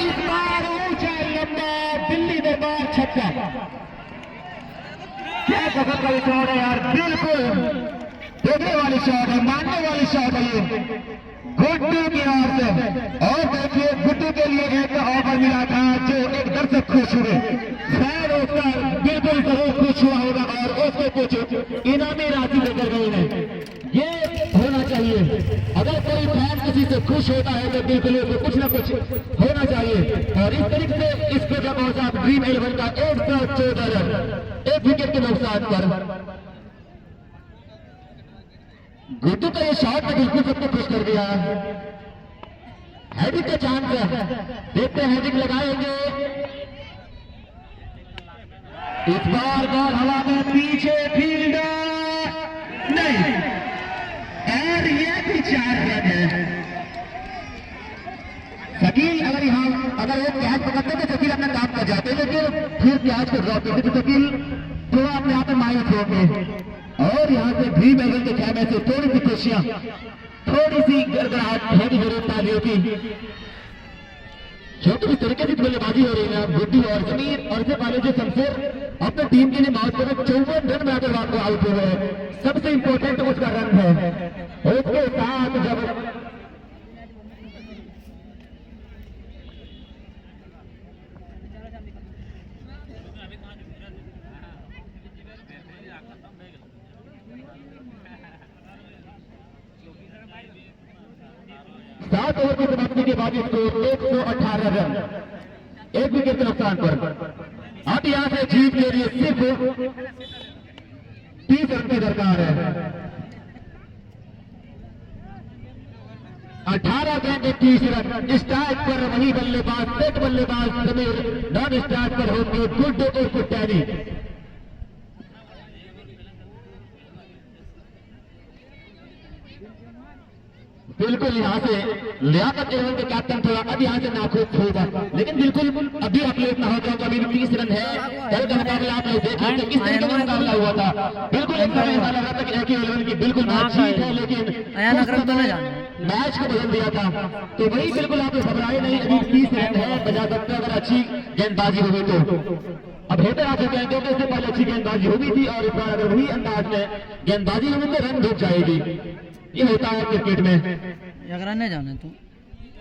इस बार ऊंचा लंबा दिल्ली दरबार छक्का, क्या गजब का रिकॉर्ड है यार, बिल्कुल देखने वाले वाली शॉट है, मारने वाली शॉट है ये गुड्डू की ओर से। और देखिए गुड्डू के लिए एक ऑफर मिला था जो एक दर्शक खुश हुए, शायद उसका बिल्कुल जरूर खुश हुआ होगा और उसको कुछ इनामी राशि लेकर गए हैं। ये होना चाहिए, अगर कोई फैन किसी से खुश होता है तो बिल्कुल उसको कुछ ना कुछ होना चाहिए। और इस तरीके से इसको जब पहुंचा ड्रीम 11 का 114 रन एक विकेट के नुकसान पर। गुड्डू का ये शॉट ने बिल्कुल सबको खुश कर दिया। हैडिक का चांस है, देखते हैं हैडिक लगाएंगे। इस बार बॉल हवा में, पीछे फील्डर नहीं, और ये भी 4 रन है। शकील अगर वो कैच पकड़ते तो शकील अपना काम कर जाते, लेकिन फिर कैच को ड्रॉप करते तो शकील थोड़ा अपने आप में मायूस होंगे। और यहाँ से भी बैगल के खेमे से थोड़ी सी खुशियां, थोड़ी सी गड़गड़ाहट होगी जरूर तालियों की। क्योंकि इस तरीके से बल्लेबाजी हो रही है गुड्डू और जमीर, और इससे पहले जो शमशेर अपने टीम के लिए माउथ पर 54 रन बनाकर आपको आउट हुए हैं, सबसे इंपॉर्टेंट उसका रन है। उसके साथ जब सात ओवर की समाप्ति के बाद स्कोर 118 रन एक विकेट के नुकसान पर। अब यहां से जीत के लिए सिर्फ 30 रन की दरकार है। 18 गेंद 30 रन। स्ट्राइक पर वही बल्लेबाज, सेट बल्लेबाज समीर, नॉन स्ट्राइक पर होंगे गुड्डू और कुट्टानी। बिल्कुल यहाँ से लियाकत एवं के कैप्टन थोड़ा अब यहाँ से नाखुश होगा, लेकिन बिल्कुल अभी आप लोग ना हो जाओ, अभी 30 रन है। कल का मुकाबला आप लोग देख लीजिए किस तरीके का मुकाबला हुआ था। बिल्कुल एक समय ऐसा लग रहा था कि एके 11 की बिल्कुल मैच जीत है, लेकिन मैच को बदल दिया था। तो वही बिल्कुल आप घबराए नहीं, अभी 30 रन है, बजा सकते अगर अच्छी गेंदबाजी हुई तो। अब बेहतर आप कहते हैं क्योंकि इससे पहले अच्छी गेंदबाजी हुई थी और इस बार अगर वही अंदाज में गेंदबाजी हुई तो रन रुक जाएगी। ये होता है क्रिकेट में। एकरा नहीं जाने तू,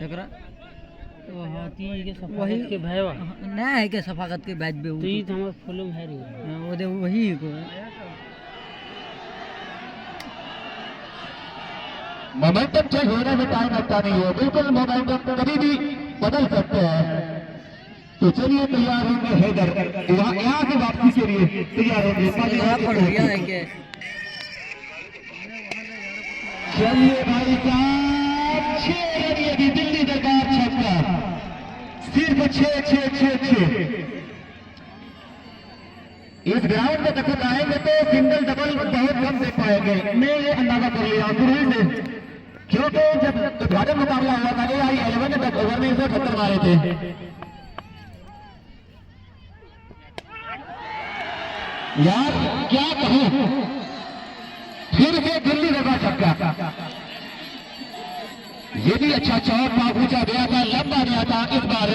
एकरा तो हाथी के सफाकत के भयवा नहीं है के सफाकत के बैच पे तो ये हमर फुलम है रे वो दे वही को मोमेंटम चेंज होने में टाइम लगता नहीं है, बिल्कुल मोमेंटम कभी भी बदल सकते हैं। तो चलिए तैयार होंगे हैदर, यहाँ से वापसी के लिए तैयार होंगे। चलिए भाई साहब, 6 रन यदि दिल्ली दरबार छक्का, सिर्फ 6। इस ग्राउंड में तक आएंगे तो सिंगल डबल बहुत कम देख पाएंगे, मैं ये अंदाजा कर लिया शुरू से, क्योंकि जब उद्घाटन मुकाबला हुआ था AI-11 ने 10 ओवर में 178 मारे थे। यार क्या कहूं, फिर से दिल्ली दरबार छक्का, ये भी अच्छा चौक था, पूछा गया था, लंबा गया था। इस बार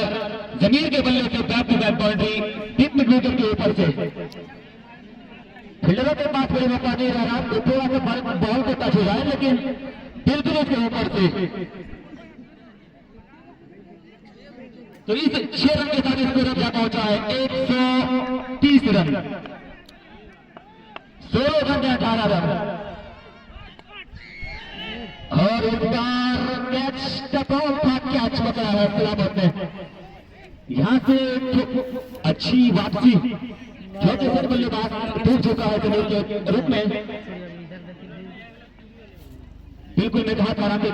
जमीर के बल्ले से back to back boundary 3 metre के ऊपर से। फील्डरों के पास कोई मौका नहीं रहा, तो थोड़ा सा बॉल को टच हो जाए, लेकिन बिल्कुल उसके ऊपर से। तो इस 6 रन के साथ स्कोर क्या पहुंचा है 130 रन, 16 घंटे 18 रन। और इस बार कैच टपॉल था, कैच पकड़ा है सलामत ने। यहां से अच्छी वापसी, छोटे से बल्लेबाज टूट चुका है जमीन के रूप में। बिल्कुल मैं कहा था कि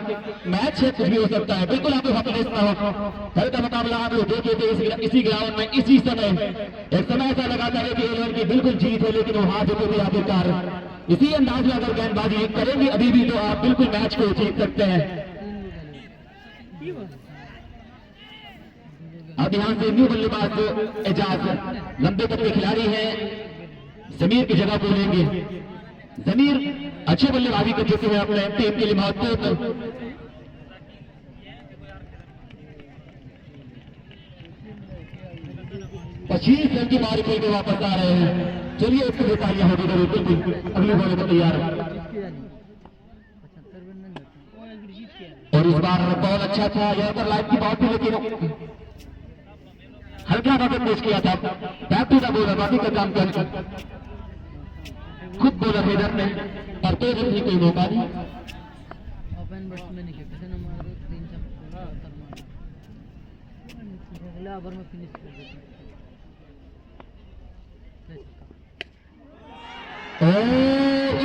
मैच है, कुछ भी हो सकता है। बिल्कुल आपको कल का मुकाबला आप लोग देखे थे इसी ग्राउंड में, इसी समय। एक समय ऐसा लगा था कि 11 की बिल्कुल जीत है, लेकिन वो हाथ होते हुए आखिरकार इसी अंदाज में अगर गेंदबाजी करेंगे अभी भी तो आप बिल्कुल मैच को जीत सकते हैं। अब यहां से न्यू बल्लेबाज एजाज लंबे कद के खिलाड़ी हैं, जमीर की जगह को लेंगे। जमीर अच्छे बल्लेबाजी कर चुके हैं अपने टीम के लिए महत्वपूर्ण। 25 रन की मारी खेल के वापस आ रहे हैं। चलिए इसके लिए तालियां होगी जरूर, बिल्कुल अगली बॉल को तैयार। और इस बार बॉल अच्छा था, यहाँ पर लाइन की बॉल थी लेकिन हल्का बात पेश किया था। बैक टू द बॉलर, बाकी का काम कर खुद बॉलर इधर ने पर तेज नहीं, कोई मौका नहीं। ओपन बैट्समैन ही कैसे ना मार दो 3 मार अगला ओवर में फिनिश कर देते हैं।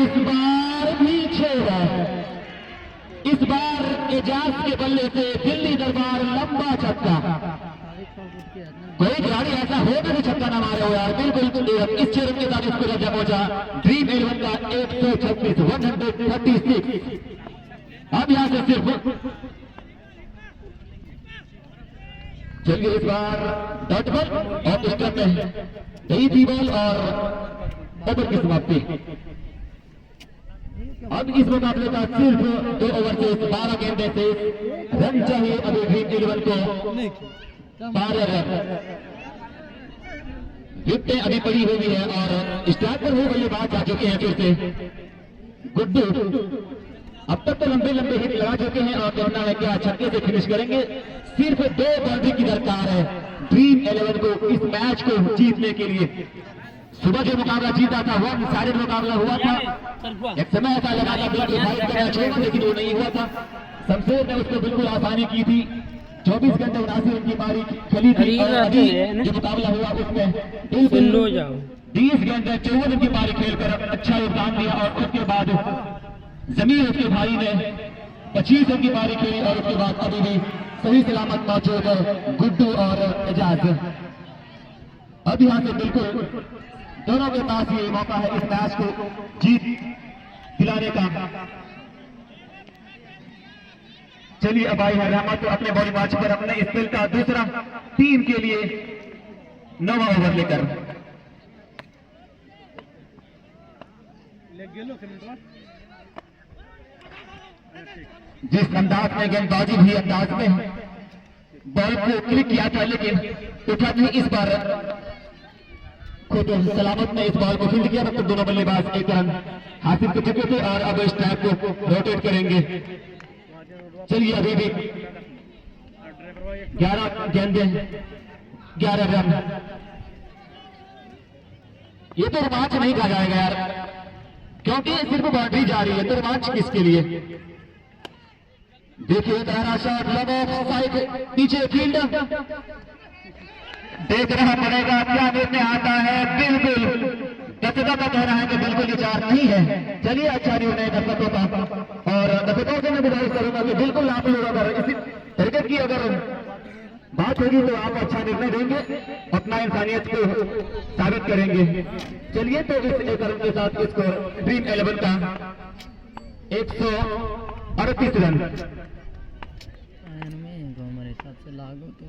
इस बार भी छेड़ा, इस बार एजाज के बल्ले से दिल्ली दरबार लंबा छक्का। कोई खिलाड़ी ऐसा होगा जो छक्का ना मारे हो यार, बिल्कुल। इस 6 रन के साथ इसको दर्जा पहुंचा ड्रीम 11 का 136 136। अब यहां से सिर्फ चलिए इस बार डॉट बॉल और स्टंप में यही थी बॉल और ओवर की समाप्ति। अब इस मुकाबले का सिर्फ 2 ओवर से 12 गेंदे से रन चाहिए अभी ड्रीम 11 को। 12 रन, विकेटें अभी पड़ी हुई है और स्ट्राइक पर हुए बल्लेबाज आ चुके हैं फिर से गुड्डू। अब तक तो लंबे लंबे हिट लगा चुके हैं और कहना है क्या छक्के से फिनिश करेंगे। सिर्फ 2 बाउंड्री की दरकार है ड्रीम 11 को इस मैच को जीतने के लिए। सुबह जो मुकाबला जीता था वो साइड मुकाबला हुआ था, एक समय ऐसा लगा था बिल्कुल फाइट करना चाहिए लेकिन वो नहीं हुआ था। शमशेर ने उसको बिल्कुल आसानी की थी। 24 घंटे 79 रन की पारी खेली थी और अभी जो मुकाबला हुआ उसमें 20 घंटे 54 रन की पारी खेलकर अच्छा योगदान दिया और उसके बाद जमीन उसके भाई ने 25 रन की पारी खेली और उसके बाद अभी भी सही सलामत मौजूद है गुड्डू और एजाज। अब यहां से बिल्कुल दोनों के पास ये मौका है इस मैच को जीत दिलाने का। चलिए अब आई है रहमत तो अपने बॉलिंग मैच पर अपने स्पेल का दूसरा टीम के लिए 9वां ओवर लेकर। जिस अंदाज में गेंदबाजी भी अंदाज में बॉल को क्लिक किया था लेकिन उठा नहीं, इस बार खुद सलामत ने इस बॉल को फील्ड किया। मतलब दोनों बल्लेबाज 1 रन हासिल कर चुके थे और अब स्ट्राइक को रोटेट करेंगे। चलिए अभी भी 11 गेंदे 11 रन। ये तो रोमांच नहीं कहा जाएगा यार, क्योंकि सिर्फ बाउंड्री जा रही है, तो रोमांच किसके लिए। देखिए पहला शॉट लगा साइड पीछे फील्ड, देखना पड़ेगा क्या निर्णय आता है। बिल्कुल दर्शकों का कहना है कि बिल्कुल विचार नहीं है। चलिए अच्छा निर्णय दर्शकों का, और दर्शकों से मैं गुजारिश करूंगा कि बिल्कुल आप लोग अगर इसी तरीके की अगर बात होगी तो आप अच्छा निर्णय देंगे, अपना इंसानियत को साबित करेंगे। चलिए तो इस 1 रन के साथ इसको ड्रीम 11 का 138 रन। हमारे हिसाब से लागू तो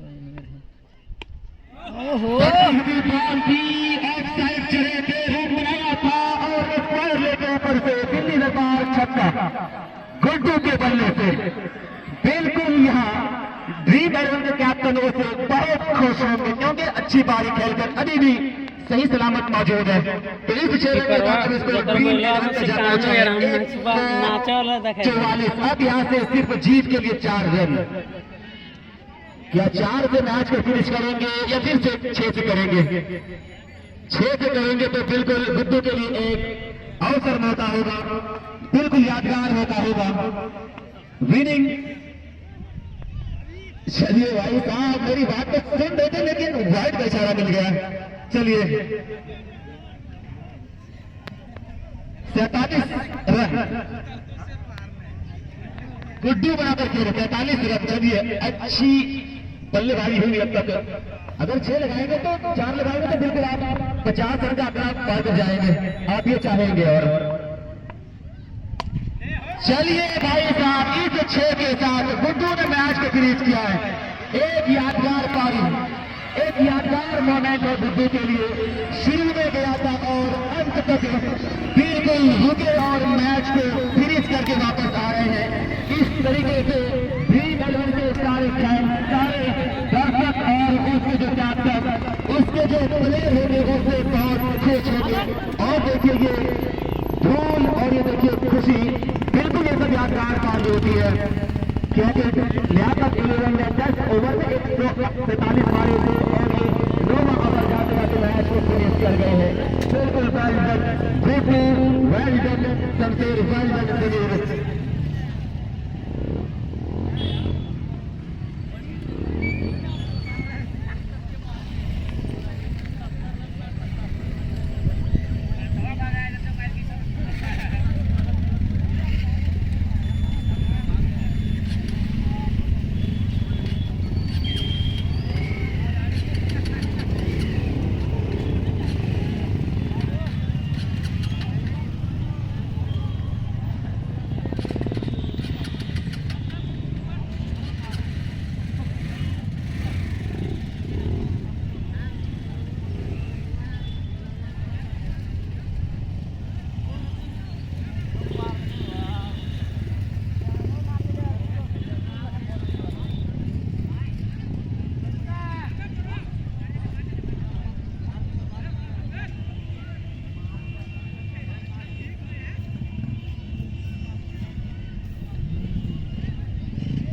साइड चढ़े थे, रन बनाया था और स्क्वायर लेके ऊपर से दिल्ली दरबार छक्का गुड्डू के बल्ले से। बिल्कुल यहाँ ड्रीम 11 के कैप्टन से बहुत खुश होंगे क्योंकि अच्छी पारी खेलकर अभी भी सही सलामत मौजूद है। तो इस क्षेत्र के बाद इसको ड्रीम 11 का जाना चाहिए 144। अब यहाँ से सिर्फ जीत के लिए 4 रन। क्या 4 से मैच को फिनिश करेंगे या फिर से 6 से करेंगे? 6 से करेंगे तो बिल्कुल गुड्डू के लिए एक अवसर मौका होगा, बिल्कुल यादगार मौका होगा, विनिंग। चलिए भाई साहब मेरी बात तो सुन रहे थे लेकिन वाइड का इशारा मिल गया। चलिए 47 रन गुड्डू बराबर खेल 43 रन। चलिए अच्छी बल्लेबाजी हुई अब तक। अगर 6 लगाएंगे तो 4 लगाएंगे तो बिल्कुल आप 50 रन का आंकड़ा पार कर जाएंगे, आप ये चाहेंगे। और चलिए भाई साहब इस 6 के साथ गुड्डू ने मैच को फिनिश किया है। एक यादगार पारी, एक यादगार मोमेंट है गुड्डू के लिए। शुरू में गया था और अंत तक बिल्कुल रुके और मैच को फिनिश करके वापस आ रहे हैं। इस तरीके से ड्रीम 11 के सारे फैन, सारे दर्शक और उसके जो कैप्टन, उसके जो प्लेयर होंगे उससे बहुत खुश होंगे। और देखिए ये धूल और ये देखिए खुशी, बिल्कुल ये सब यादगार पारी होती है। क्योंकि लियाकत इलेवन ने 10 ओवर में 145 मारे थे और ये 9वां ओवर जाते जाते मैच को फिनिश कर गए हैं। बिल्कुल well done, well done Shamsher, well done.